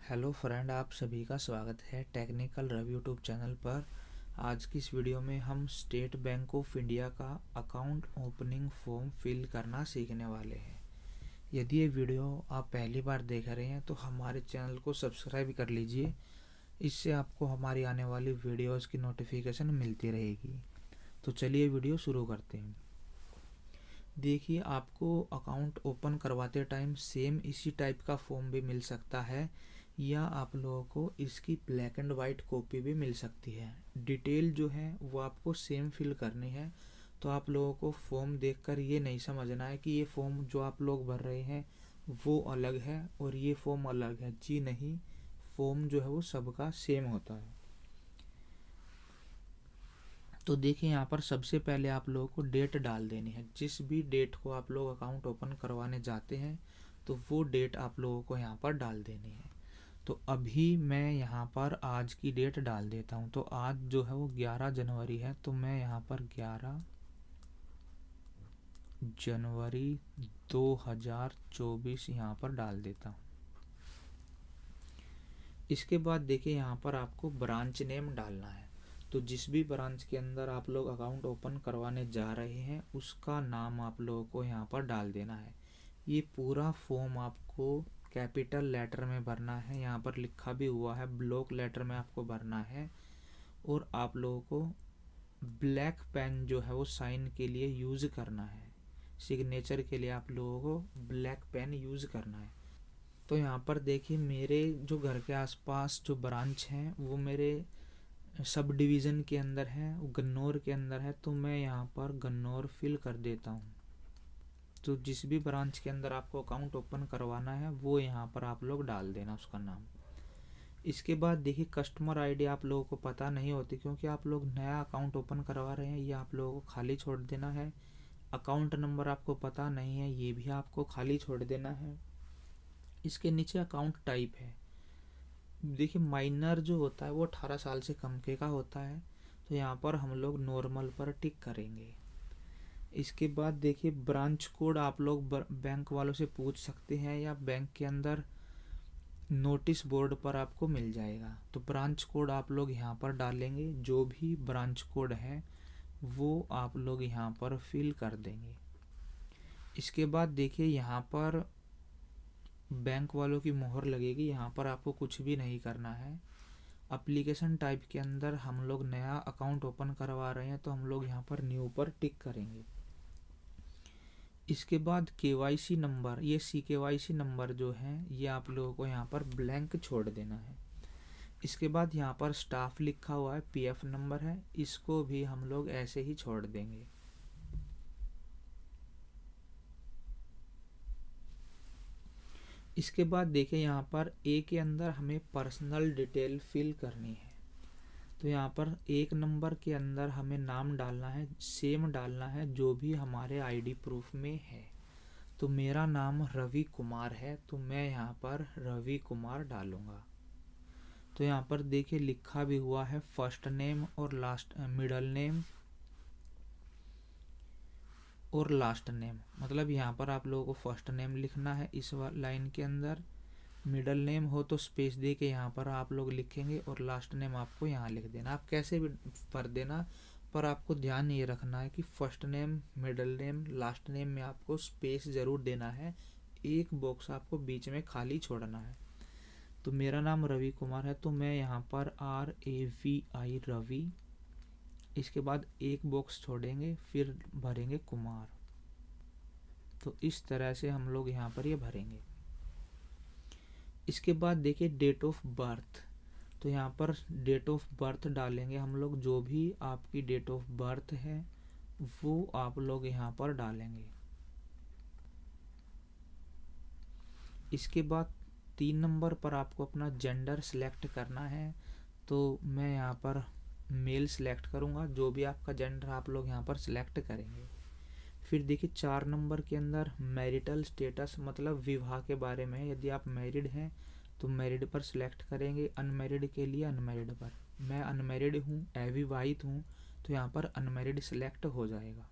Hello friend, आप सभी का स्वागत है टेक्निकल रवि यूट्यूब चैनल पर। आज की इस वीडियो में हम स्टेट बैंक ऑफ इंडिया का अकाउंट ओपनिंग फॉर्म फिल करना सीखने वाले हैं। यदि ये वीडियो आप पहली बार देख रहे हैं तो हमारे चैनल को सब्सक्राइब कर लीजिए। इससे आपको हमारी आने वाली वीडियोज़ की नोटिफिकेशन मिलती रहेगी। तो चलिए वीडियो शुरू करते हैं। देखिए, आपको अकाउंट ओपन करवाते टाइम सेम इसी टाइप का फॉर्म भी मिल सकता है या आप लोगों को इसकी ब्लैक एंड वाइट कॉपी भी मिल सकती है। डिटेल जो है वो आपको सेम फिल करनी है। तो आप लोगों को फॉर्म देखकर ये नहीं समझना है कि ये फॉर्म जो आप लोग भर रहे हैं वो अलग है और ये फॉर्म अलग है। जी नहीं, फॉर्म जो है वो सबका सेम होता है। तो देखिए, यहाँ पर सबसे पहले आप लोगों को डेट डाल देनी है। जिस भी डेट को आप लोग अकाउंट ओपन करवाने जाते हैं तो वो डेट आप लोगों को यहाँ पर डाल देनी है। तो अभी मैं यहाँ पर आज की डेट डाल देता हूँ। तो आज जो है वो 11 जनवरी है, तो मैं यहाँ पर 11 जनवरी 2024 यहाँ पर डाल देता हूँ। इसके बाद देखिए, यहाँ पर आपको ब्रांच नेम डालना है। तो जिस भी ब्रांच के अंदर आप लोग अकाउंट ओपन करवाने जा रहे हैं उसका नाम आप लोगों को यहाँ पर डाल देना है। ये पूरा फॉर्म आपको कैपिटल लेटर में भरना है। यहाँ पर लिखा भी हुआ है, ब्लॉक लेटर में आपको भरना है। और आप लोगों को ब्लैक पेन जो है वो साइन के लिए यूज़ करना है। सिग्नेचर के लिए आप लोगों को ब्लैक पेन यूज़ करना है। तो यहाँ पर देखिए, मेरे जो घर के आसपास जो ब्रांच हैं वो मेरे सब डिवीज़न के अंदर है, वो गन्नौर के अंदर है। तो मैं यहाँ पर गन्नौर फिल कर देता हूँ। तो जिस भी ब्रांच के अंदर आपको अकाउंट ओपन करवाना है वो यहाँ पर आप लोग डाल देना उसका नाम। इसके बाद देखिए, कस्टमर आईडी आप लोगों को पता नहीं होती क्योंकि आप लोग नया अकाउंट ओपन करवा रहे हैं, ये आप लोगों को खाली छोड़ देना है। अकाउंट नंबर आपको पता नहीं है, ये भी आपको खाली छोड़ देना है। इसके नीचे अकाउंट टाइप है। देखिए, माइनर जो होता है वो 18 साल से कम के का होता है। तो यहाँ पर हम लोग नॉर्मल पर टिक करेंगे। इसके बाद देखिए, ब्रांच कोड आप लोग बैंक वालों से पूछ सकते हैं या बैंक के अंदर नोटिस बोर्ड पर आपको मिल जाएगा। तो ब्रांच कोड आप लोग यहाँ पर डालेंगे। जो भी ब्रांच कोड है वो आप लोग यहाँ पर फिल कर देंगे। इसके बाद देखिए, यहाँ पर बैंक वालों की मोहर लगेगी। यहाँ पर आपको कुछ भी नहीं करना है। एप्लीकेशन टाइप के अंदर हम लोग नया अकाउंट ओपन करवा रहे हैं तो हम लोग यहाँ पर न्यू पर टिक करेंगे। इसके बाद केवाईसी नंबर, ये CKYC नंबर जो है ये आप लोगों को यहाँ पर ब्लैंक छोड़ देना है। इसके बाद यहाँ पर स्टाफ लिखा हुआ है, PF नंबर है, इसको भी हम लोग ऐसे ही छोड़ देंगे। इसके बाद देखिए, यहाँ पर ए के अंदर हमें पर्सनल डिटेल फिल करनी है। तो यहाँ पर 1 नंबर के अंदर हमें नाम डालना है, सेम डालना है जो भी हमारे ID प्रूफ में है। तो मेरा नाम रवि कुमार है, तो मैं यहाँ पर रवि कुमार डालूँगा। तो यहाँ पर देखिए, लिखा भी हुआ है फर्स्ट नेम और लास्ट, मिडल नेम और लास्ट नेम। मतलब यहाँ पर आप लोगों को फर्स्ट नेम लिखना है इस लाइन के अंदर, मिडल नेम हो तो स्पेस दे के यहाँ पर आप लोग लिखेंगे और लास्ट नेम आपको यहाँ लिख देना। आप कैसे भी भर देना, पर आपको ध्यान ये रखना है कि first name, middle name, last name में आपको स्पेस ज़रूर देना है। एक बॉक्स आपको बीच में खाली छोड़ना है। तो मेरा नाम रवि कुमार है, तो मैं यहाँ पर RAVI रवि, इसके बाद एक बॉक्स छोड़ेंगे, फिर भरेंगे कुमार। तो इस तरह से हम लोग यहाँ पर ये भरेंगे। इसके बाद देखिए, डेट ऑफ बर्थ। तो यहाँ पर डेट ऑफ बर्थ डालेंगे हम लोग। जो भी आपकी डेट ऑफ बर्थ है वो आप लोग यहाँ पर डालेंगे। इसके बाद 3 नंबर पर आपको अपना जेंडर सेलेक्ट करना है। तो मैं यहाँ पर मेल सेलेक्ट करूँगा। जो भी आपका जेंडर आप लोग यहाँ पर सेलेक्ट करेंगे। फिर देखिए, 4 नंबर के अंदर मैरिटल स्टेटस, मतलब विवाह के बारे में। यदि आप मैरिड हैं तो मैरिड पर सिलेक्ट करेंगे, अनमैरिड के लिए अनमैरिड पर। मैं अनमैरिड हूँ, अविवाहित हूँ, तो यहाँ पर अनमैरिड सिलेक्ट हो जाएगा।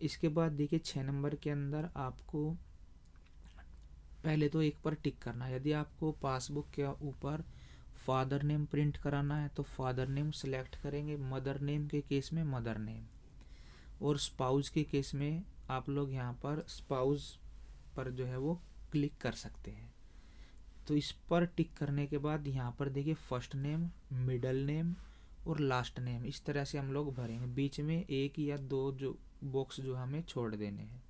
इसके बाद देखिए, 6 नंबर के अंदर आपको पहले तो एक पर टिक करना है। यदि आपको पासबुक के ऊपर फादर नेम प्रिंट कराना है तो फादर नेम सेलेक्ट करेंगे, मदर नेम के केस में मदर नेम, और स्पाउस के केस में आप लोग यहाँ पर स्पाउस पर जो है वो क्लिक कर सकते हैं। तो इस पर टिक करने के बाद यहाँ पर देखिए फर्स्ट नेम, मिडल नेम और लास्ट नेम, इस तरह से हम लोग भरेंगे। बीच में एक या दो जो बॉक्स जो हमें छोड़ देने हैं।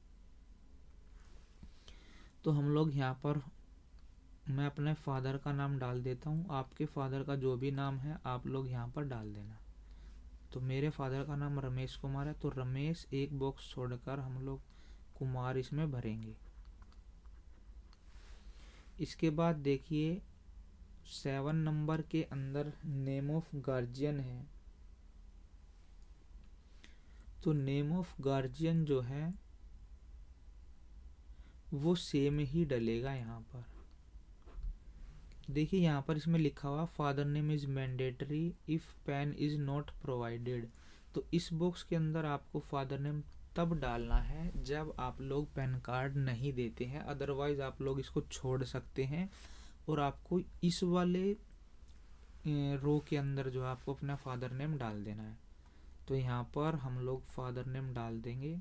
तो हम लोग यहाँ पर, मैं अपने फादर का नाम डाल देता हूँ, आपके फादर का जो भी नाम है आप लोग यहाँ पर डाल देना। तो मेरे फादर का नाम रमेश कुमार है, तो रमेश एक बॉक्स छोड़कर हम लोग कुमार इसमें भरेंगे। इसके बाद देखिए 7 नंबर के अंदर नेम ऑफ गार्जियन है, तो नेम ऑफ गार्जियन जो है वो सेम ही डलेगा। यहाँ पर देखिए, यहाँ पर इसमें लिखा हुआ father name is mandatory if PAN is not provided. तो इस बॉक्स के अंदर आपको फादर नेम तब डालना है जब आप लोग पैन कार्ड नहीं देते हैं, अदरवाइज आप लोग इसको छोड़ सकते हैं। और आपको इस वाले रो के अंदर जो आपको अपना फादर नेम डाल देना है। तो यहाँ पर हम लोग फादर नेम डाल देंगे।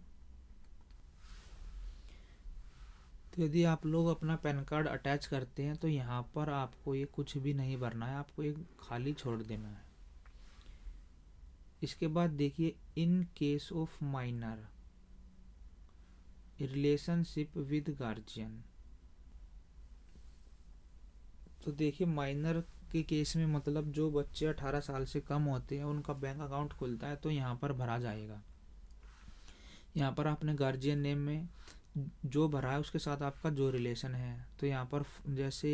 तो यदि आप लोग अपना पैन कार्ड अटैच करते हैं तो यहाँ पर आपको ये कुछ भी नहीं भरना है, आपको एक खाली छोड़ देना है। इसके बाद देखिए इन case of minor relationship with guardian, तो देखिए माइनर के केस में मतलब जो बच्चे 18 साल से कम होते हैं उनका बैंक अकाउंट खुलता है, तो यहाँ पर भरा जाएगा। यहाँ पर आपने गार्जियन नेम में जो भरा है उसके साथ आपका जो रिलेशन है, तो यहाँ पर जैसे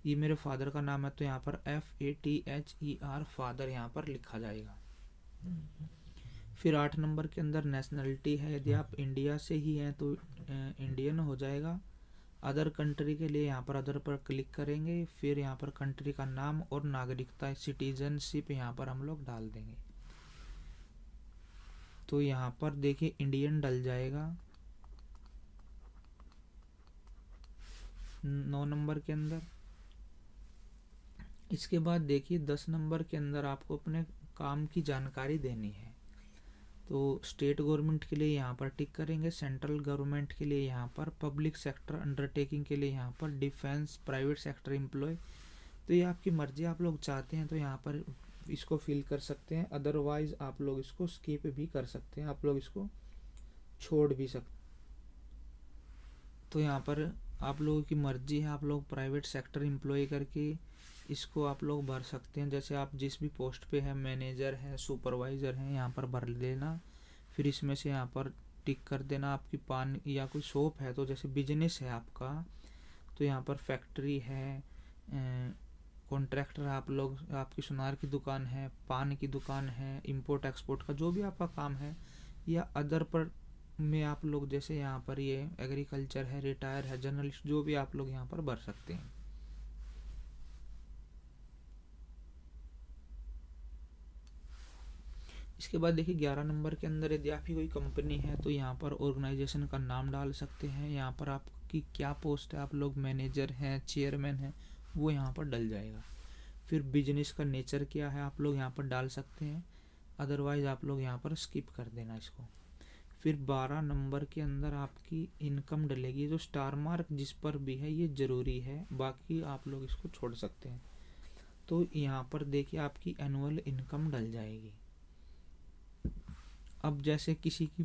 ये मेरे फादर का नाम है तो यहाँ पर FATHER फादर यहाँ पर लिखा जाएगा। फिर 8 नंबर के अंदर नेशनलिटी है, यदि आप इंडिया से ही हैं तो इंडियन हो जाएगा। अदर कंट्री के लिए यहाँ पर अदर पर क्लिक करेंगे, फिर यहाँ पर कंट्री का नाम और नागरिकता सिटीजनशिप यहाँ पर हम लोग डाल देंगे। तो यहाँ पर देखिए इंडियन डल जाएगा 9 नंबर के अंदर। इसके बाद देखिए 10 नंबर के अंदर आपको अपने काम की जानकारी देनी है। तो स्टेट गवर्नमेंट के लिए यहाँ पर टिक करेंगे, सेंट्रल गवर्नमेंट के लिए यहाँ पर, पब्लिक सेक्टर अंडरटेकिंग के लिए यहाँ पर, डिफेंस, प्राइवेट सेक्टर एम्प्लॉय। तो ये आपकी मर्जी, आप लोग चाहते हैं तो यहाँ पर इसको फिल कर सकते हैं, अदरवाइज आप लोग इसको स्किप भी कर सकते हैं, आप लोग इसको छोड़ भी सकते। तो यहाँ पर आप लोगों की मर्जी है, आप लोग प्राइवेट सेक्टर एम्प्लॉय करके इसको आप लोग भर सकते हैं। जैसे आप जिस भी पोस्ट पे है, मैनेजर है, सुपरवाइज़र है, यहाँ पर भर देना। फिर इसमें से यहाँ पर टिक कर देना। आपकी पान या कोई शॉप है तो जैसे बिजनेस है आपका, तो यहाँ पर फैक्ट्री है, कॉन्ट्रैक्टर आप लोग, आपकी सुनार की दुकान है, पान की दुकान है, इंपोर्ट एक्सपोर्ट का जो भी आपका काम है, या अदर पर में आप लोग जैसे यहाँ पर ये एग्रीकल्चर है, रिटायर है, जर्नलिस्ट, जो भी आप लोग यहाँ पर भर सकते हैं। इसके बाद देखिए 11 नंबर के अंदर यदि आपकी कोई कंपनी है तो यहाँ पर ऑर्गेनाइजेशन का नाम डाल सकते हैं। यहाँ पर आपकी क्या पोस्ट है, आप लोग मैनेजर हैं, चेयरमैन हैं, वो यहाँ पर डल जाएगा। फिर बिजनेस का नेचर क्या है आप लोग यहाँ पर डाल सकते हैं, अदरवाइज आप लोग यहाँ पर स्किप कर देना इसको। फिर 12 नंबर के अंदर आपकी इनकम डलेगी, जो स्टार मार्क जिस पर भी है ये ज़रूरी है, बाकी आप लोग इसको छोड़ सकते हैं। तो यहाँ पर देखिए आपकी एनुअल इनकम डल जाएगी। अब जैसे किसी की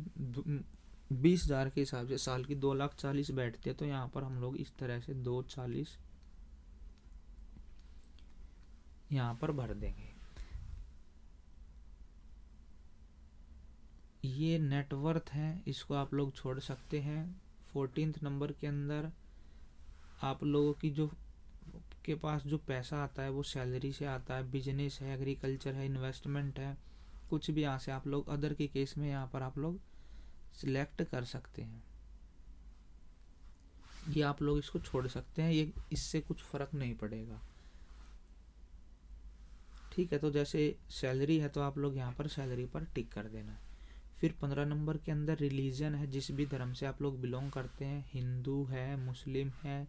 20,000 के हिसाब से साल की 2,40,000 बैठते हैं, तो यहाँ पर हम लोग इस तरह से 240 यहाँ पर भर देंगे। ये नेटवर्थ है, इसको आप लोग छोड़ सकते हैं। 14th नंबर के अंदर आप लोगों की जो के पास जो पैसा आता है वो सैलरी से आता है, बिजनेस है, एग्रीकल्चर है, इन्वेस्टमेंट है, कुछ भी यहाँ से आप लोग अदर के केस में यहाँ पर आप लोग सिलेक्ट कर सकते हैं। ये आप लोग इसको छोड़ सकते हैं, ये इससे कुछ फ़र्क नहीं पड़ेगा। ठीक है, तो जैसे सैलरी है तो आप लोग यहाँ पर सैलरी पर टिक कर देना। फिर 15 नंबर के अंदर रिलीजन है, जिस भी धर्म से आप लोग बिलोंग करते हैं, हिंदू है, मुस्लिम है,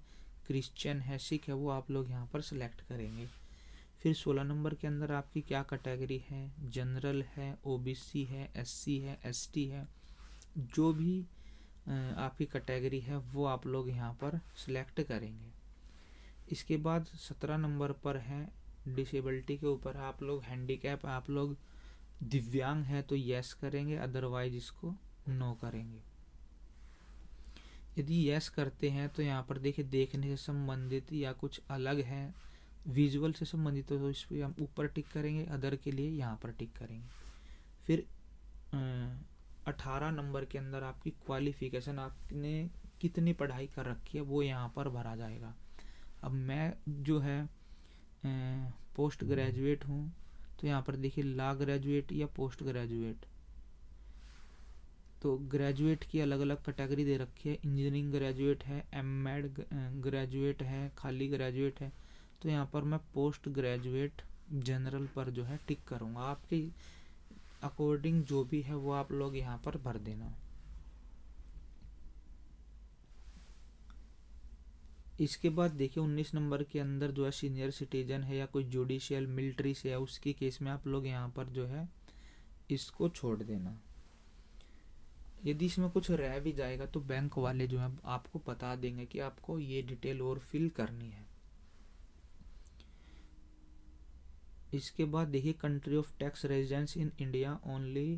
क्रिश्चियन है, सिख है, वो आप लोग यहाँ पर सिलेक्ट करेंगे। फिर 16 नंबर के अंदर आपकी क्या कैटेगरी है, जनरल है, ओबीसी है, एससी है, एसटी है, जो भी आपकी कैटेगरी है वो आप लोग यहाँ पर सिलेक्ट करेंगे। इसके बाद 17 नंबर पर है डिसेबिलिटी के ऊपर आप लोग हैंडीकैप, आप लोग दिव्यांग है तो यस करेंगे, अदरवाइज इसको नो करेंगे। यदि यस करते हैं तो यहाँ पर देखिए देखने से संबंधित या कुछ अलग है, विजुअल से संबंधित तो इस पर हम ऊपर टिक करेंगे, अदर के लिए यहाँ पर टिक करेंगे। फिर 18 नंबर के अंदर आपकी क्वालिफिकेशन, आपने कितनी पढ़ाई कर रखी है वो यहाँ पर भरा जाएगा। अब मैं जो है पोस्ट ग्रेजुएट हूँ, तो यहाँ पर देखिए लॉ ग्रेजुएट या पोस्ट ग्रेजुएट, तो ग्रेजुएट की अलग अलग कैटेगरी दे रखी है। इंजीनियरिंग ग्रेजुएट है, एमएड ग्रेजुएट है, खाली ग्रेजुएट है, तो यहाँ पर मैं पोस्ट ग्रेजुएट जनरल पर जो है टिक करूँगा। आपके अकॉर्डिंग जो भी है वो आप लोग यहाँ पर भर देना। इसके बाद देखिए 19 नंबर के अंदर जो है सीनियर सिटीजन है या कोई जुडिशियल मिलिट्री से है, उसकी केस में आप लोग यहाँ पर जो है इसको छोड़ देना। यदि इसमें कुछ रह भी जाएगा तो बैंक वाले जो है आपको बता देंगे कि आपको ये डिटेल और फिल करनी है। इसके बाद देखिए country of tax residence in India only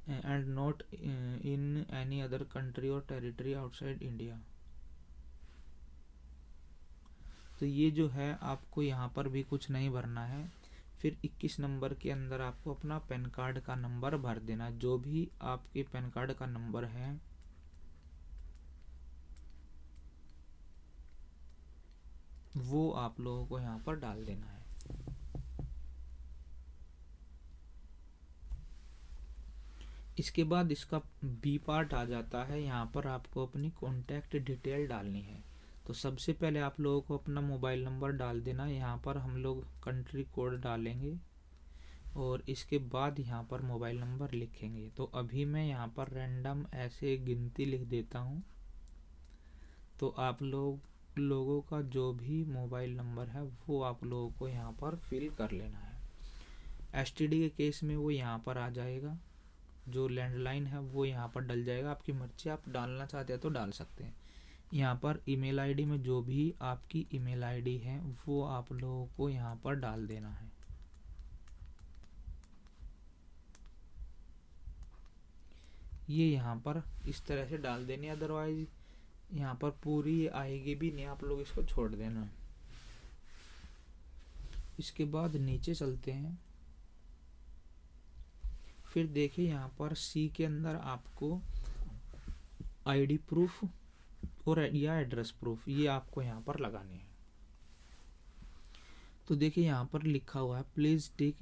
and not in any other country और टेरिटरी आउटसाइड इंडिया, तो ये जो है आपको यहाँ पर भी कुछ नहीं भरना है। फिर 21 नंबर के अंदर आपको अपना पैन कार्ड का नंबर भर देना, जो भी आपके पैन कार्ड का नंबर है वो आप लोगों को यहाँ पर डाल देना है। इसके बाद इसका बी पार्ट आ जाता है, यहाँ पर आपको अपनी कॉन्टैक्ट डिटेल डालनी है। तो सबसे पहले आप लोगों को अपना मोबाइल नंबर डाल देना, यहाँ पर हम लोग कंट्री कोड डालेंगे और इसके बाद यहाँ पर मोबाइल नंबर लिखेंगे। तो अभी मैं यहाँ पर रैंडम ऐसे गिनती लिख देता हूँ, तो आप लोगों का जो भी मोबाइल नंबर है वो आप लोगों को यहाँ पर फिल कर लेना है। एसटीडी के केस में वो यहाँ पर आ जाएगा, जो लैंडलाइन है वो यहाँ पर डल जाएगा। आपकी मर्जी, आप डालना चाहते हैं तो डाल सकते हैं। यहाँ पर ईमेल आईडी में जो भी आपकी ईमेल आईडी है वो आप लोगों को यहाँ पर डाल देना है। ये यहाँ पर इस तरह से डाल देनी, अदरवाइज यहाँ पर पूरी आएगी भी नहीं, आप लोग इसको छोड़ देना। इसके बाद नीचे चलते हैं। फिर देखिए यहाँ पर सी के अंदर आपको आईडी प्रूफ और या एड्रेस प्रूफ ये आपको यहाँ पर लगाने हैं। तो देखिए यहाँ पर लिखा हुआ है please tick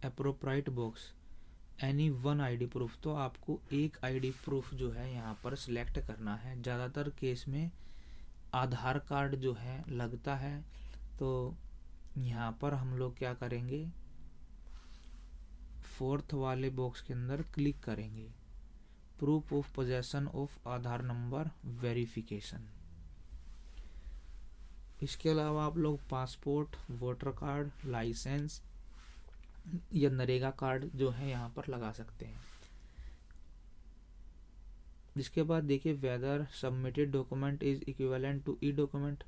appropriate box any one ID proof, तो आपको एक आईडी प्रूफ जो है यहाँ पर सिलेक्ट करना है। ज़्यादातर केस में आधार कार्ड जो है लगता है, तो यहाँ पर हम लोग क्या करेंगे, फोर्थ वाले बॉक्स के अंदर क्लिक करेंगे, proof of possession of Aadhaar number verification. इसके अलावा आप लोग पासपोर्ट, वोटर कार्ड, लाइसेंस या नरेगा कार्ड जो है यहाँ पर लगा सकते हैं। इसके बाद देखिए whether submitted document is equivalent to e document,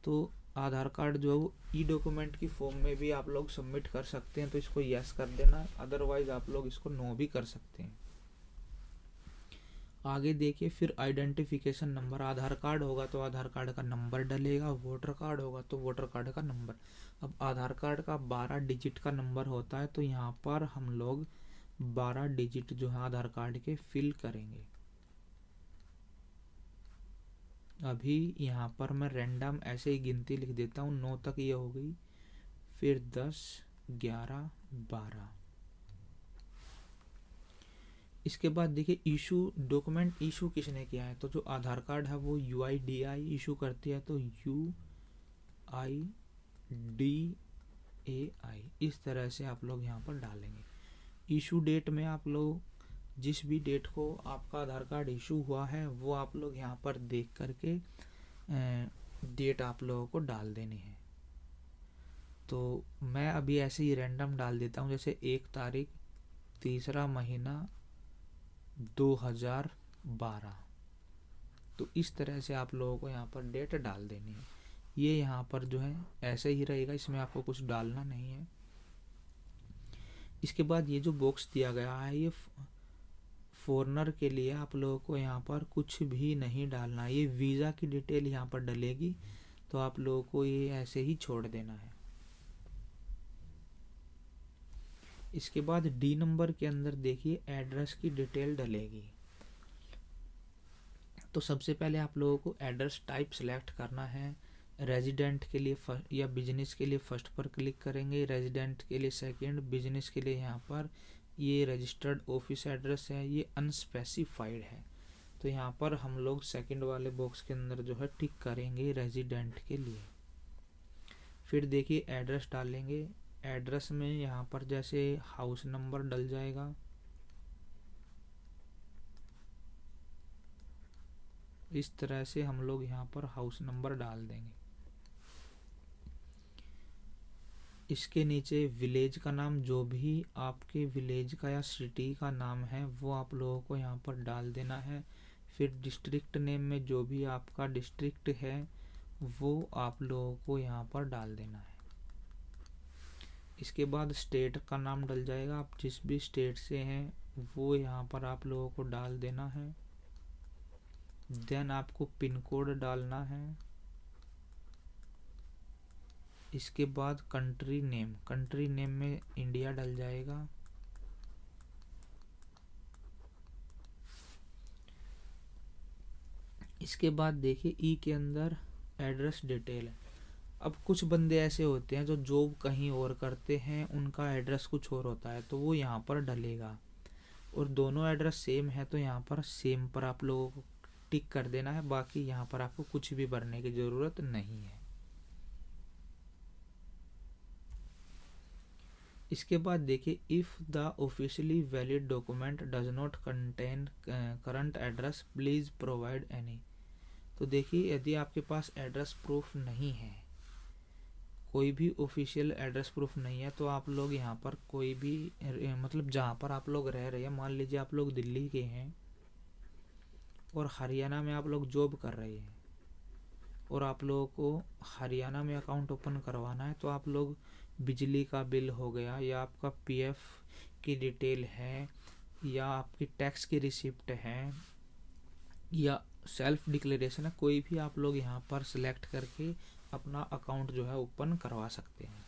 तो आधार कार्ड जो है वो ई डॉक्यूमेंट की फॉर्म में भी आप लोग सबमिट कर सकते हैं, तो इसको यस कर देना, अदरवाइज आप लोग इसको नो भी कर सकते हैं। आगे देखिए फिर आइडेंटिफिकेशन नंबर, आधार कार्ड होगा तो आधार कार्ड का नंबर डलेगा, वोटर कार्ड होगा तो वोटर कार्ड का नंबर। अब आधार कार्ड का 12 डिजिट का नंबर होता है, तो यहाँ पर हम लोग 12 डिजिट जो है आधार कार्ड के फिल करेंगे। अभी यहाँ पर मैं रैंडम ऐसे ही गिनती लिख देता हूँ, 9 तक ये हो गई, फिर 10, 11, 12। इसके बाद देखिए इशू डॉक्यूमेंट इशू किसने किया है, तो जो आधार कार्ड है वो UIDAI इशू करती है, तो UIDAI इस तरह से आप लोग यहाँ पर डालेंगे। इशू डेट में आप लोग जिस भी डेट को आपका आधार कार्ड इशू हुआ है वो आप लोग यहाँ पर देख करके डेट आप लोगों को डाल देनी है। तो मैं अभी ऐसे ही रैंडम डाल देता हूँ, जैसे 1 तारीख 3रा महीना 2012। तो इस तरह से आप लोगों को यहाँ पर डेट डाल देनी है। ये यहाँ पर जो है ऐसे ही रहेगा, इसमें आपको कुछ डालना नहीं है। इसके बाद ये जो बॉक्स दिया गया है, ये फॉरनर के लिए आप लोगों को यहाँ पर कुछ भी नहीं डालना। ये वीज़ा की डिटेल यहाँ पर डलेगी, तो आप लोगों को ये ऐसे ही छोड़ देना है। इसके बाद डी नंबर के अंदर देखिए एड्रेस की डिटेल डलेगी। तो सबसे पहले आप लोगों को एड्रेस टाइप सेलेक्ट करना है। रेजिडेंट के लिए फर्स्ट या बिजनेस के लिए फर्स्ट पर क्लिक करेंगे, रेजिडेंट के लिए सेकंड, बिजनेस के लिए यहाँ पर ये रजिस्टर्ड ऑफिस एड्रेस है, ये अनस्पेसिफाइड है। तो यहाँ पर हम लोग सेकंड वाले बॉक्स के अंदर जो है टिक करेंगे रेजिडेंट के लिए। फिर देखिए एड्रेस डालेंगे। एड्रेस में यहाँ पर जैसे हाउस नंबर डल जाएगा, इस तरह से हम लोग यहाँ पर हाउस नंबर डाल देंगे। इसके नीचे विलेज का नाम, जो भी आपके विलेज का या सिटी का नाम है वो आप लोगों को यहाँ पर डाल देना है। फिर डिस्ट्रिक्ट नेम में जो भी आपका डिस्ट्रिक्ट है वो आप लोगों को यहाँ पर डाल देना है। इसके बाद स्टेट का नाम डल जाएगा, आप जिस भी स्टेट से हैं वो यहाँ पर आप लोगों को डाल देना है। देन आपको पिन कोड डालना है। इसके बाद कंट्री नेम में इंडिया डल जाएगा। इसके बाद देखिए ई के अंदर एड्रेस डिटेल है। अब कुछ बंदे ऐसे होते हैं जो जॉब कहीं और करते हैं, उनका एड्रेस कुछ और होता है, तो वो यहाँ पर डलेगा। और दोनों एड्रेस सेम है तो यहाँ पर सेम पर आप लोगों को टिक कर देना है। बाकी यहाँ पर आपको कुछ भी भरने की ज़रूरत नहीं है। इसके बाद देखिए if the officially valid document does not contain current address please provide any. तो देखिए यदि आपके पास एड्रेस प्रूफ नहीं है, कोई भी ऑफिशियल एड्रेस प्रूफ नहीं है, तो आप लोग यहाँ पर कोई भी मतलब जहाँ पर आप लोग रह रहे हैं, मान लीजिए आप लोग दिल्ली के हैं और हरियाणा में आप लोग जॉब कर रहे हैं और आप लोगों को हरियाणा में अकाउंट ओपन करवाना है, तो आप लोग बिजली का बिल हो गया या आपका पीएफ की डिटेल है या आपकी टैक्स की रिसिप्ट है या सेल्फ डिक्लेरेशन है, कोई भी आप लोग यहाँ पर सिलेक्ट करके अपना अकाउंट जो है ओपन करवा सकते हैं।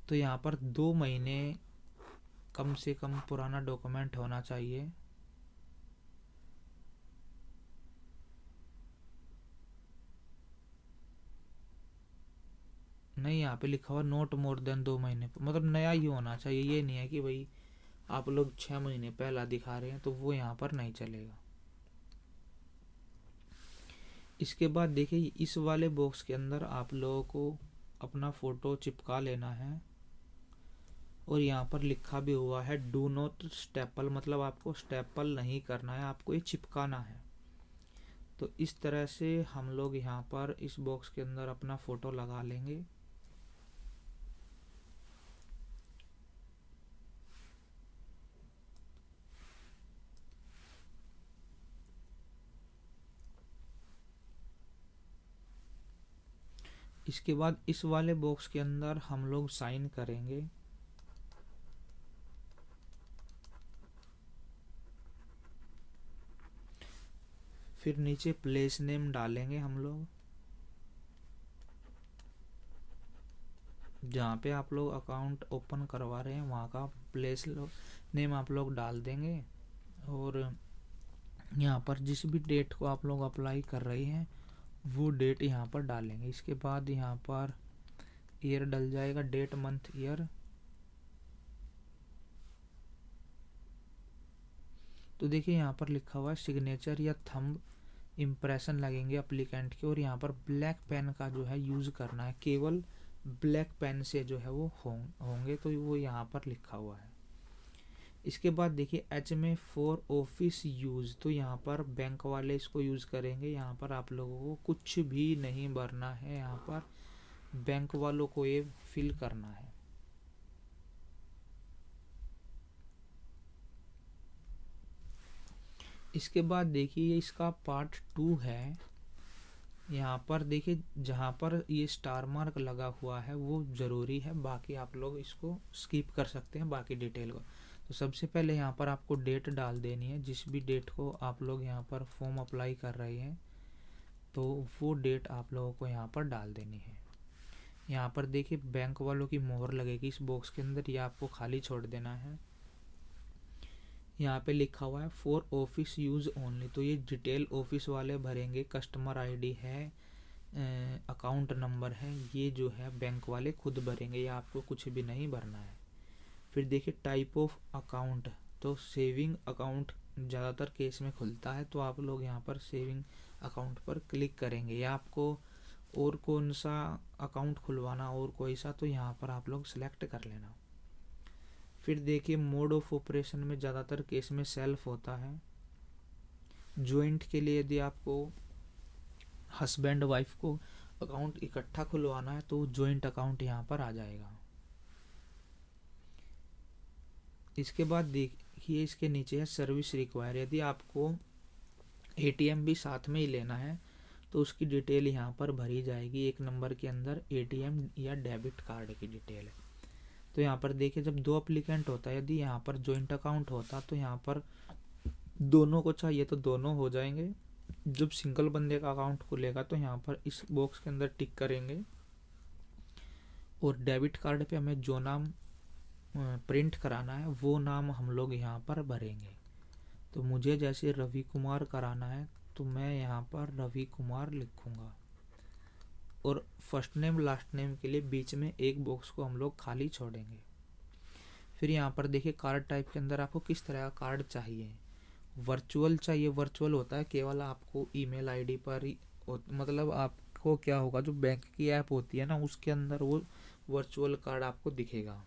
तो यहाँ पर 2 महीने कम से कम पुराना डॉक्यूमेंट होना चाहिए। नहीं, यहाँ पे लिखा हुआ नोट मोर देन 2 महीने, मतलब नया ही होना चाहिए। ये नहीं है कि भाई आप लोग 6 महीने पहला दिखा रहे हैं, तो वो यहाँ पर नहीं चलेगा। इसके बाद देखिए इस वाले बॉक्स के अंदर आप लोगों को अपना फ़ोटो चिपका लेना है और यहाँ पर लिखा भी हुआ है डू नॉट स्टेपल, मतलब आपको स्टेपल नहीं करना है, आपको ये चिपकाना है। तो इस तरह से हम लोग यहाँ पर इस बॉक्स के अंदर अपना फ़ोटो लगा लेंगे। इसके बाद इस वाले बॉक्स के अंदर हम लोग साइन करेंगे। फिर नीचे प्लेस नेम डालेंगे हम लोग, जहाँ पे आप लोग अकाउंट ओपन करवा रहे हैं वहाँ का प्लेस नेम आप लोग डाल देंगे। और यहाँ पर जिस भी डेट को आप लोग अप्लाई कर रहे हैं वो डेट यहाँ पर डालेंगे। इसके बाद यहाँ पर ईयर डल जाएगा, डेट मंथ ईयर। तो देखिए यहाँ पर लिखा हुआ है सिग्नेचर या थंब इम्प्रेशन लगेंगे अप्लीकेंट के, और यहाँ पर ब्लैक पेन का जो है यूज़ करना है, केवल ब्लैक पेन से जो है वो होंगे, तो वो यहाँ पर लिखा हुआ है। इसके बाद देखिए एच में फॉर ऑफिस यूज़, तो यहाँ पर बैंक वाले इसको यूज़ करेंगे। यहाँ पर आप लोगों को कुछ भी नहीं भरना है, यहाँ पर बैंक वालों को ये फिल करना है। इसके बाद देखिए इसका पार्ट 2 है। यहाँ पर देखिए जहाँ पर ये स्टार मार्क लगा हुआ है वो ज़रूरी है, बाकी आप लोग इसको स्किप कर सकते हैं बाकी डिटेल को। तो सबसे पहले यहाँ पर आपको डेट डाल देनी है, जिस भी डेट को आप लोग यहाँ पर फॉर्म अप्लाई कर रहे हैं तो वो डेट आप लोगों को यहाँ पर डाल देनी है। यहाँ पर देखिए बैंक वालों की मोहर लगेगी इस बॉक्स के अंदर, ये आपको खाली छोड़ देना है। यहाँ पे लिखा हुआ है फॉर ऑफिस यूज़ ओनली, तो ये डिटेल ऑफिस वाले भरेंगे। कस्टमर आईडी है, अकाउंट नंबर है, ये जो है बैंक वाले खुद भरेंगे, ये आपको कुछ भी नहीं भरना है। फिर देखिए टाइप ऑफ अकाउंट, तो सेविंग अकाउंट ज़्यादातर केस में खुलता है, तो आप लोग यहाँ पर सेविंग अकाउंट पर क्लिक करेंगे। या आपको और कौन सा अकाउंट खुलवाना और कोई सा, तो यहाँ पर आप लोग सेलेक्ट कर लेना। फिर देखिए मोड ऑफ ऑपरेशन में ज़्यादातर केस में सेल्फ होता है। जॉइंट के लिए यदि आपको हस्बैंड वाइफ को अकाउंट इकट्ठा खुलवाना है तो जॉइंट अकाउंट यहाँ पर आ जाएगा। इसके बाद देखिए इसके नीचे है सर्विस रिक्वायर, यदि आपको एटीएम भी साथ में ही लेना है तो उसकी डिटेल यहाँ पर भरी जाएगी। एक नंबर के अंदर एटीएम या डेबिट कार्ड की डिटेल है। तो यहाँ पर देखिए जब 2 एप्लीकेंट होता है, यदि यहाँ पर जॉइंट अकाउंट होता तो यहाँ पर दोनों को चाहिए तो दोनों हो जाएंगे। जब सिंगल बंदे का अकाउंट खुलेगा तो यहाँ पर इस बॉक्स के अंदर टिक करेंगे और डेबिट कार्ड पे हमें जो नाम प्रिंट कराना है वो नाम हम लोग यहाँ पर भरेंगे। तो मुझे जैसे रवि कुमार कराना है तो मैं यहाँ पर रवि कुमार लिखूँगा और फर्स्ट नेम लास्ट नेम के लिए बीच में एक बॉक्स को हम लोग खाली छोड़ेंगे। फिर यहाँ पर देखिए कार्ड टाइप के अंदर आपको किस तरह का कार्ड चाहिए। वर्चुअल चाहिए, वर्चुअल होता है केवल आपको ईमेल आईडी पर ही, मतलब आपको क्या होगा जो बैंक की ऐप होती है ना उसके अंदर वो वर्चुअल कार्ड आपको दिखेगा।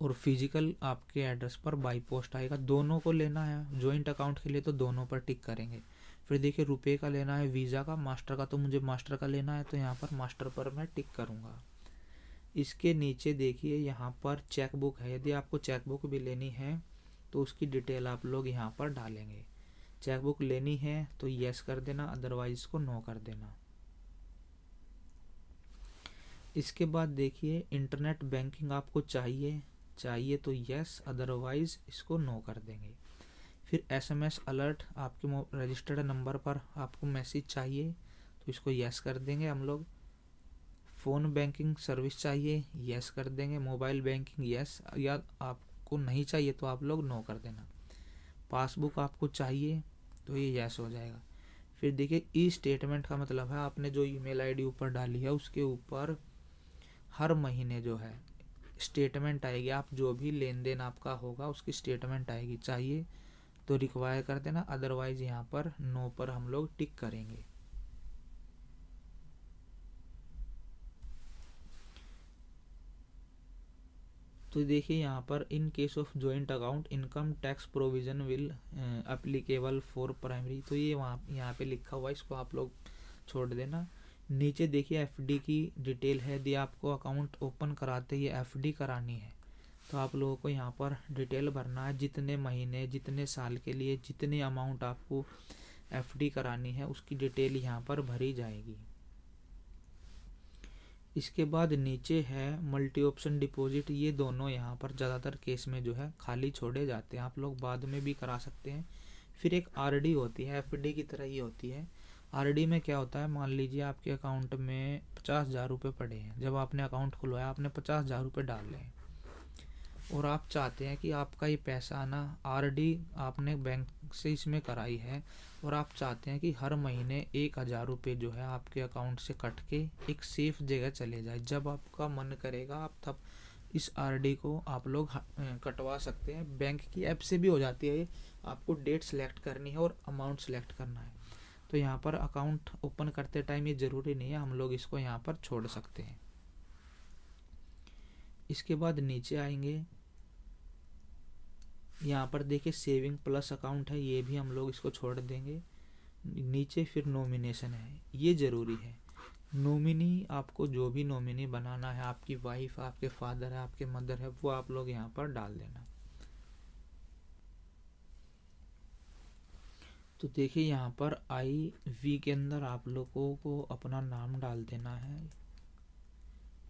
और फिजिकल आपके एड्रेस पर बाई पोस्ट आएगा। दोनों को लेना है, जॉइंट अकाउंट के लिए तो दोनों पर टिक करेंगे। फिर देखिए रुपए का लेना है, वीज़ा का, मास्टर का, तो मुझे मास्टर का लेना है तो यहाँ पर मास्टर पर मैं टिक करूँगा। इसके नीचे देखिए यहाँ पर चेक बुक है, यदि आपको चेक बुक भी लेनी है तो उसकी डिटेल आप लोग यहाँ पर डालेंगे। चेक बुक लेनी है तो यस कर देना, अदरवाइज को नो कर देना। इसके बाद देखिए इंटरनेट बैंकिंग आपको चाहिए तो यस, अदरवाइज इसको नो कर देंगे। फिर एसएमएस अलर्ट आपके रजिस्टर्ड नंबर पर आपको मैसेज चाहिए तो इसको यस कर देंगे हम लोग। फ़ोन बैंकिंग सर्विस चाहिए, यस कर देंगे। मोबाइल बैंकिंग यस, या आपको नहीं चाहिए तो आप लोग नो कर देना। पासबुक आपको चाहिए तो ये यस हो जाएगा। फिर देखिए ई स्टेटमेंट का मतलब है आपने जो ईमेल आईडी ऊपर डाली है उसके ऊपर हर महीने जो है स्टेटमेंट आएगी। आप जो भी लेन देन आपका होगा उसकी स्टेटमेंट आएगी, चाहिए तो रिक्वायर कर देना, अदरवाइज यहाँ पर नो पर हम लोग टिक करेंगे। तो देखिए यहाँ पर इन case of joint account income tax provision will applicable for primary, तो ये वहाँ यहाँ पे लिखा हुआ है, इसको आप लोग छोड़ देना। नीचे देखिए एफडी की डिटेल है, यदि आपको अकाउंट ओपन कराते ही एफडी करानी है तो आप लोगों को यहाँ पर डिटेल भरना है, जितने महीने जितने साल के लिए जितनी अमाउंट आपको एफडी करानी है उसकी डिटेल यहाँ पर भरी जाएगी। इसके बाद नीचे है मल्टी ऑप्शन डिपॉजिट, ये दोनों यहाँ पर ज़्यादातर केस में जो है खाली छोड़े जाते हैं, आप लोग बाद में भी करा सकते हैं। फिर एक आरडी होती है, एफडी की तरह ही होती है। आरडी में क्या होता है, मान लीजिए आपके अकाउंट में 50,000 रुपये पड़े हैं, जब आपने अकाउंट खुलवाया आपने 50,000 रुपये डाल रहे हैं और आप चाहते हैं कि आपका ये पैसा आना, आरडी आपने बैंक से इसमें कराई है और आप चाहते हैं कि हर महीने 1,000 रुपये जो है आपके अकाउंट से कट के एक सेफ जगह चले जाए। जब आपका मन करेगा आप तब इस आरडी को आप लोग कटवा सकते हैं। बैंक की ऐप से भी हो जाती है, आपको डेट सेलेक्ट करनी है और अमाउंट सेलेक्ट करना है। तो यहाँ पर अकाउंट ओपन करते टाइम ये ज़रूरी नहीं है, हम लोग इसको यहाँ पर छोड़ सकते हैं। इसके बाद नीचे आएंगे यहाँ पर देखिए सेविंग प्लस अकाउंट है, ये भी हम लोग इसको छोड़ देंगे। नीचे फिर नॉमिनेशन है, ये ज़रूरी है। नॉमिनी आपको जो भी नॉमिनी बनाना है, आपकी वाइफ, आपके फादर है, आपके मदर है, वो आप लोग यहाँ पर डाल देना। तो देखिए यहाँ पर IV के अंदर आप लोगों को अपना नाम डाल देना है।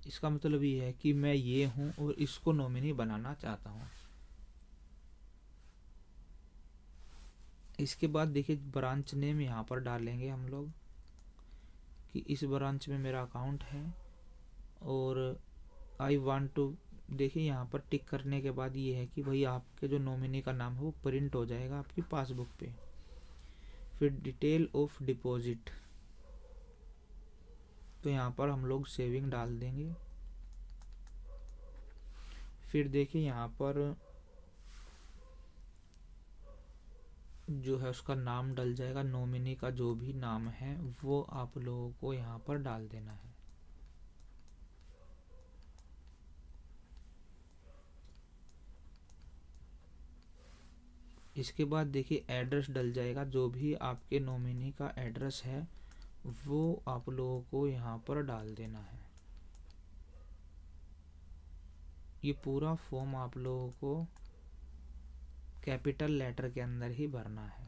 इसका मतलब ये है कि मैं ये हूँ और इसको नॉमिनी बनाना चाहता हूँ। इसके बाद देखिए ब्रांच नेम यहाँ पर डालेंगे हम लोग कि इस ब्रांच में मेरा अकाउंट है और आई वांट टू। देखिए यहाँ पर टिक करने के बाद ये है कि भाई आपके जो नॉमिनी का नाम है वो प्रिंट हो जाएगा आपकी पासबुक पे। फिर डिटेल ऑफ डिपॉजिट, तो यहाँ पर हम लोग सेविंग डाल देंगे। फिर देखिए यहाँ पर जो है उसका नाम डल जाएगा, नॉमिनी का जो भी नाम है वो आप लोगों को यहाँ पर डाल देना है। इसके बाद देखिए एड्रेस डल जाएगा, जो भी आपके नॉमिनी का एड्रेस है वो आप लोगों को यहाँ पर डाल देना है। ये पूरा फॉर्म आप लोगों को कैपिटल लेटर के अंदर ही भरना है।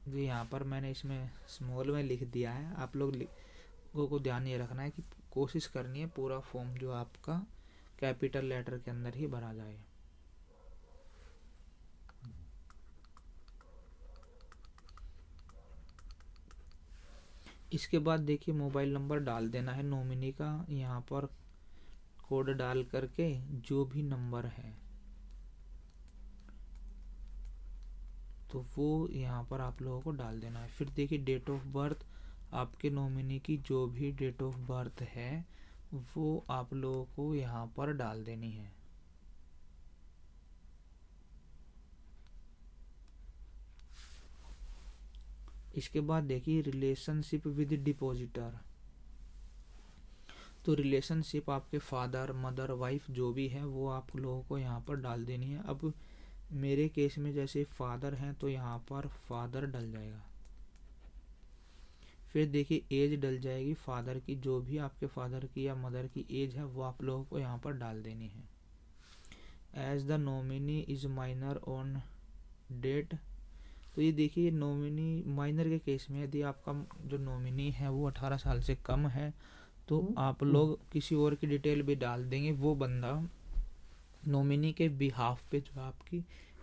ये यहाँ पर मैंने इसमें स्मॉल में लिख दिया है, आप लोगों को ध्यान ये रखना है कि कोशिश करनी है पूरा फॉर्म जो आपका कैपिटल लेटर के अंदर ही भरा जाए। इसके बाद देखिए मोबाइल नंबर डाल देना है नॉमिनी का, यहाँ पर कोड डाल करके जो भी नंबर है तो वो यहाँ पर आप लोगों को डाल देना है। फिर देखिए डेट ऑफ बर्थ, आपके नॉमिनी की जो भी डेट ऑफ बर्थ है वो आप लोगों को यहाँ पर डाल देनी है। इसके बाद देखिए रिलेशनशिप विद डिपॉजिटर, तो रिलेशनशिप आपके फादर, मदर, वाइफ जो भी है वो आप लोगों को यहाँ पर डाल देनी है। अब मेरे केस में जैसे फादर हैं तो यहाँ पर फादर डल जाएगा। फिर देखिए एज डल जाएगी फादर की, जो भी आपके फादर की या मदर की एज है वो आप लोगों को यहाँ पर डाल देनी है। As the nominee is minor on date, तो ये देखिए नॉमिनी माइनर के केस में यदि आपका जो नॉमिनी है वो 18 साल से कम है तो आप लोग किसी और की डिटेल भी डाल देंगे, वो बंदा नॉमिनी के बिहाफ पे जो आपकी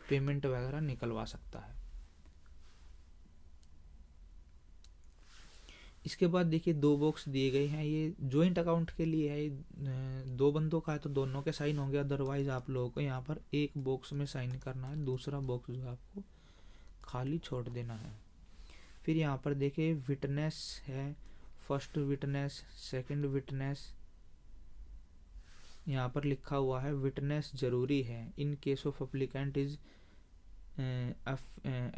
पेमेंट वगैरह निकलवा सकता है। इसके बाद देखिए 2 बॉक्स दिए गए हैं, ये जॉइंट अकाउंट के लिए है। 2 बंदों का है तो दोनों के साइन होंगे, अदरवाइज आप लोगों को यहाँ पर एक बॉक्स में साइन करना है, दूसरा बॉक्स जो आपको खाली छोड़ देना है। फिर यहाँ पर देखिए विटनेस है, फर्स्ट विटनेस, सेकंड विटनेस, यहाँ पर लिखा हुआ है विटनेस जरूरी है in case of applicant is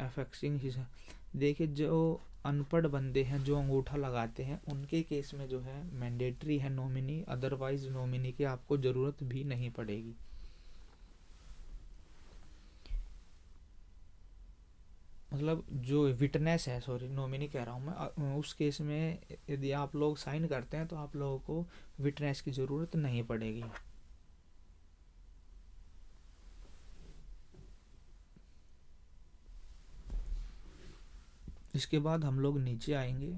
affixing his. देखिए जो अनपढ़ बंदे हैं जो अंगूठा लगाते हैं उनके केस में जो है मैंडेटरी है नॉमिनी, अदरवाइज नॉमिनी की आपको ज़रूरत भी नहीं पड़ेगी। मतलब जो विटनेस है, सॉरी नॉमिनी कह रहा हूँ मैं, उस केस में यदि आप लोग साइन करते हैं तो आप लोगों को विटनेस की ज़रूरत नहीं पड़ेगी। इसके बाद हम लोग नीचे आएंगे।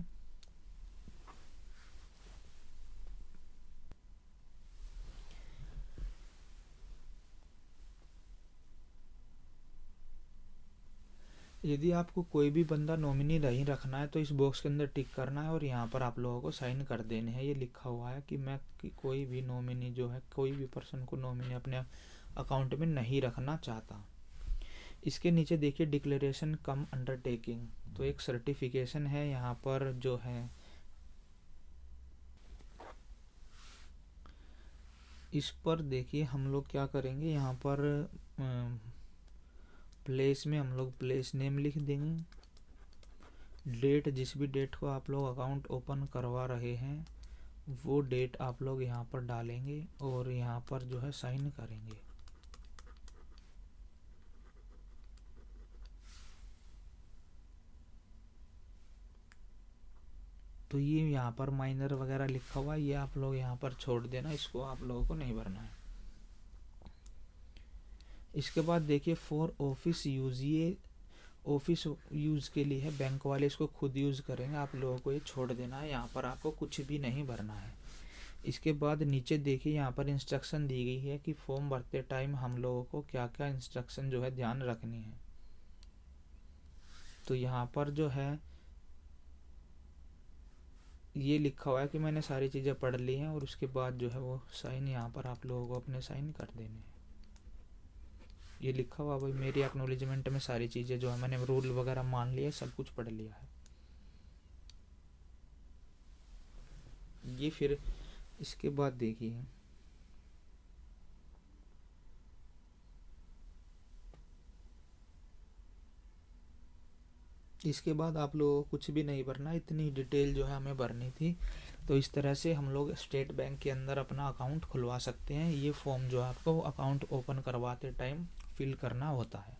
यदि आपको कोई भी बंदा नॉमिनी नहीं रखना है तो इस बॉक्स के अंदर टिक करना है और यहाँ पर आप लोगों को साइन कर देने हैं। ये लिखा हुआ है कि मैं कोई भी नॉमिनी जो है, कोई भी पर्सन को नॉमिनी अपने अकाउंट में नहीं रखना चाहता। इसके नीचे देखिए डिक्लेरेशन कम अंडरटेकिंग, तो एक सर्टिफिकेशन है यहाँ पर जो है, इस पर देखिए हम लोग क्या करेंगे, यहाँ पर प्लेस में हम लोग प्लेस नेम लिख देंगे। डेट, जिस भी डेट को आप लोग अकाउंट ओपन करवा रहे हैं वो डेट आप लोग यहाँ पर डालेंगे और यहाँ पर जो है साइन करेंगे। तो ये यहाँ पर माइनर वगैरह लिखा हुआ है, ये आप लोग यहाँ पर छोड़ देना, इसको आप लोगों को नहीं भरना है। इसके बाद देखिए फॉर ऑफिस यूज़, ये ऑफिस यूज़ के लिए है, बैंक वाले इसको खुद यूज़ करेंगे, आप लोगों को ये छोड़ देना है, यहाँ पर आपको कुछ भी नहीं भरना है। इसके बाद नीचे देखिए यहाँ पर इंस्ट्रक्शन दी गई है कि फॉर्म भरते टाइम हम लोगों को क्या क्या इंस्ट्रक्शन जो है ध्यान रखनी है। तो यहाँ पर जो है ये लिखा हुआ है कि मैंने सारी चीज़ें पढ़ ली हैं, और उसके बाद जो है वो साइन यहाँ पर आप लोगों को अपने साइन कर देने हैं। ये लिखा हुआ भाई मेरी एक्नॉलेजमेंट में सारी चीज़ें जो है मैंने रूल वगैरह मान लिए, सब कुछ पढ़ लिया है। ये फिर इसके बाद देखिए इसके बाद आप लोगों को कुछ भी नहीं भरना, इतनी डिटेल जो है हमें भरनी थी। तो इस तरह से हम लोग स्टेट बैंक के अंदर अपना अकाउंट खुलवा सकते हैं। ये फॉर्म जो है आपको अकाउंट ओपन करवाते टाइम फिल करना होता है।